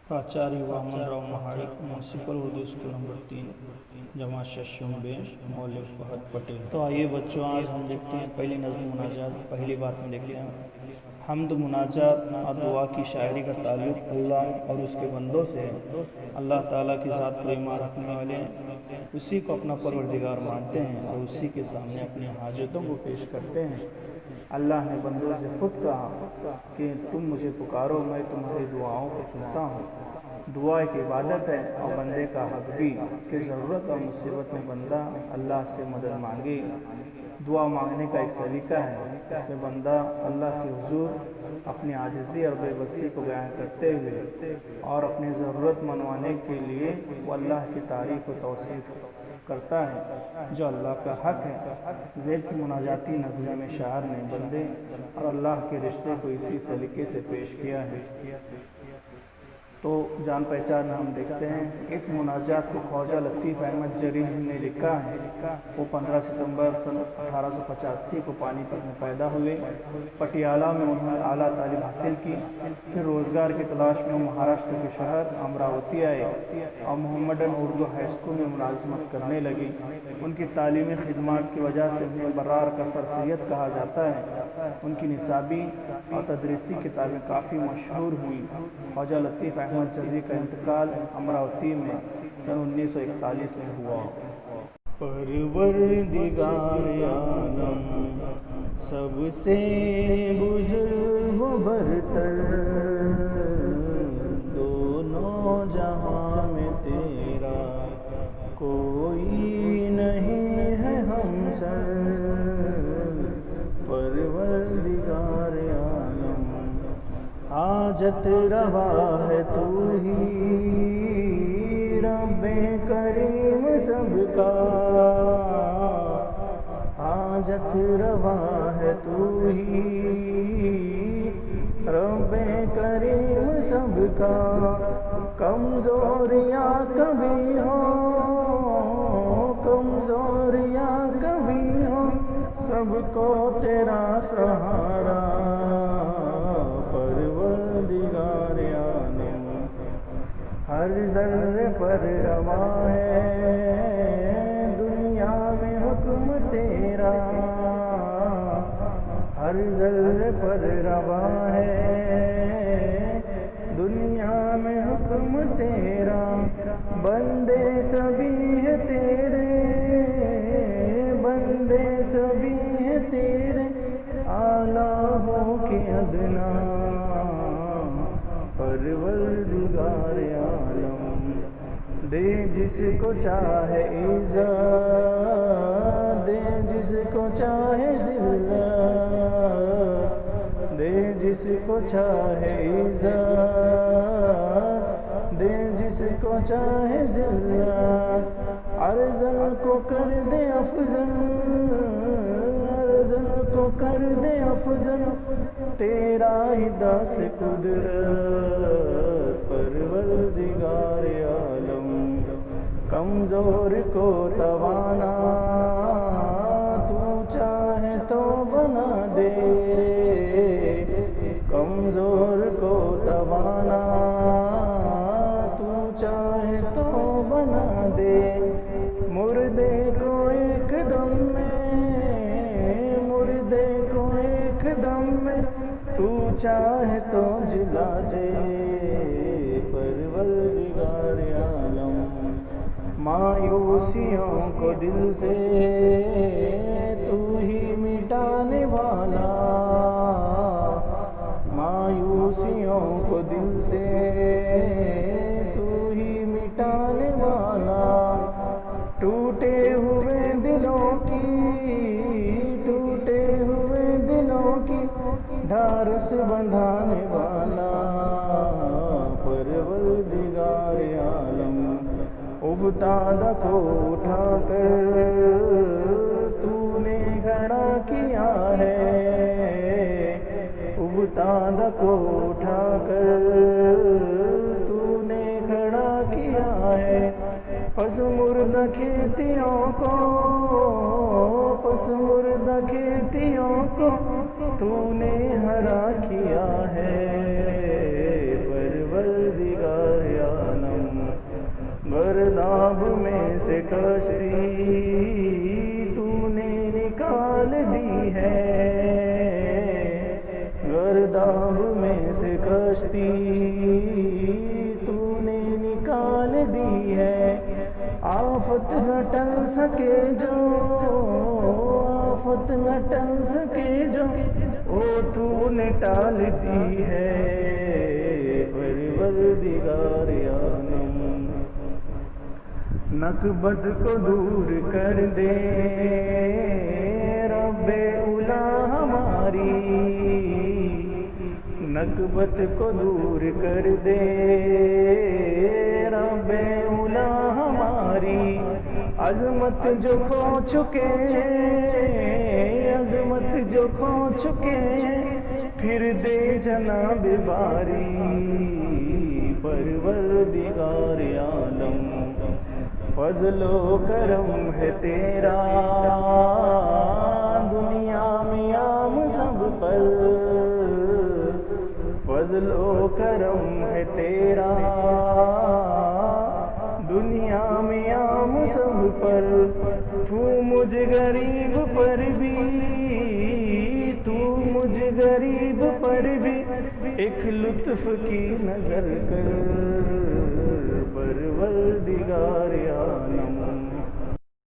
प्राचार्य Waman Rao Mahadik, municipal Urdu school number 3, जमात शशुम्बे, मौलवी फहद पटेल। तो आइए बच्चों, आज हम देखते हैं पहली नज़्म मुनाजात। पहली बात में देखते हैं हम्द, मुनाजात और दुआ की शायरी का ताल्लुक़ अल्लाह और उसके बंदों से है। अल्लाह ताला की ज़ात पर ईमान रखने वाले उसी को अपना परवरदिगार मानते हैं और उसी के सामने अपनी हाजतों को पेश करते हैं। अल्लाह ने बंदों से खुद कहा कि तुम मुझे पुकारो, मैं तुम्हारी दुआओं को सुनता हूँ। दुआ एक इबादत है और बंदे का हक भी कि ज़रूरत और मुसीबत में बंदा अल्लाह से मदद मांगे। दुआ मांगने का एक सलीका है, इसमें बंदा अल्लाह के हुजूर अपनी आजिज़ी और बेबसी को बयान करते हुए और अपनी ज़रूरत मनवाने के लिए वो अल्लाह की तारीफ़ और तौसीफ़ करता है जो अल्लाह का हक है। ज़ेल की मुनाजाती नज़्म में शायर ने बंदे और अल्लाह के रिश्ते को इसी सलीके से पेश किया है। तो जान पहचान हम देखते हैं, इस मुनाजात को ख्वाजा लतीफ़ अहमद जरीह ने लिखा है। वो 15 सितंबर सन 1885 को पानीपत में पैदा हुए। पटियाला में उन्होंने आला तालीम हासिल की। फिर रोज़गार की तलाश में वो महाराष्ट्र के शहर अमरावती आए और मोहम्मदन उर्दू हाई स्कूल में मुलाजमत करने लगी। उनकी तालीमी खिदमत की वजह से उन्हें बरार का सैयद कहा जाता है। उनकी निसाबी और तदरीसी किताबें काफ़ी मशहूर हुई। ख्वाजा लतीफ़ अहमद जरीह का इंतकाल अमरावती में सन 1941 में हुआ। परवरदिगार आलम सबसे बुजुर्ग व बरतर, दोनों जहां में तेरा कोई नहीं है हमसर। परवरदिगार आलम हाजत रवा है तू ही, रब्बे करीम सबका हाजत रवा है तू ही, रब्बे करीम सबका। कमज़ोरियाँ कभी हो, कमज़ोरियाँ कभी हो, सबको तेरा सहारा। परवरदिगार आलम हर ज़र्रे पर रवा है दुनिया में हुक्म तेरा, हर ज़र्रे पर रवा है दुनिया में हुक्म तेरा। बंदे सभी है तेरे, बंदे सभी है तेरे, आला हो के अदना। परवरदिगार आलम दे जिसको चाहे इज़्ज़त, दे जिसको चाहे ज़िल्लत, दे जिसको चाहे इज़्ज़त, दे जिसको चाहे ज़िल्लत। अर्ज़ल को कर दे अफ़ज़ल, अर्ज़ल को कर दे अफ़ज़ल, तेरा ही दस्त कुदरत। परवरदिगार आलम कमज़ोर को तवाना, तू चाहे तो बना दे, कमज़ोर को तवाना, तू चाहे तो बना दे। मुर्दे को एक दम में, मुर्दे को एक दम में, तू चाहे तो जिला दे। परवरदिगार आलम मायूसियों को दिल से तू ही मिटाने वाला, मायूसियों को दिल से तू ही मिटाने वाला। टूटे हुए दिलों की, टूटे हुए दिलों की ढारस बंधाने वाला। परवरदिगार आलम उबतादा को उठाकर तूने खड़ा किया है, उबतादा को उठाकर तूने खड़ा किया है। पस मुर्दा खेतियों को, पस मुर्दा खेतियों को तूने हरा किया है। परवरदिगार میں سے کشتی تو نے نکال دی ہے، گرداب میں سے کشتی تو نے نکال دی ہے، آفت نہ ٹل سکے جو، آفت نہ ٹل سکے جو، وہ تو نے ٹال دی ہے، پروردگار عالم نکبت کو دور کر دے رب اولا ہماری، نکبت کو دور کر دے رب اولا ہماری، عظمت جو کھو چکے، عظمت جو کھو چکے پھر دے جناب باری، پروردگار عالم فضل و کرم ہے تیرا دنیا میں عام سب پر، فضل و کرم ہے تیرا دنیا میں عام سب پر، تو مجھ غریب پر بھی، تو مجھ غریب پر بھی ایک لطف کی نظر کر، پروردگار عالم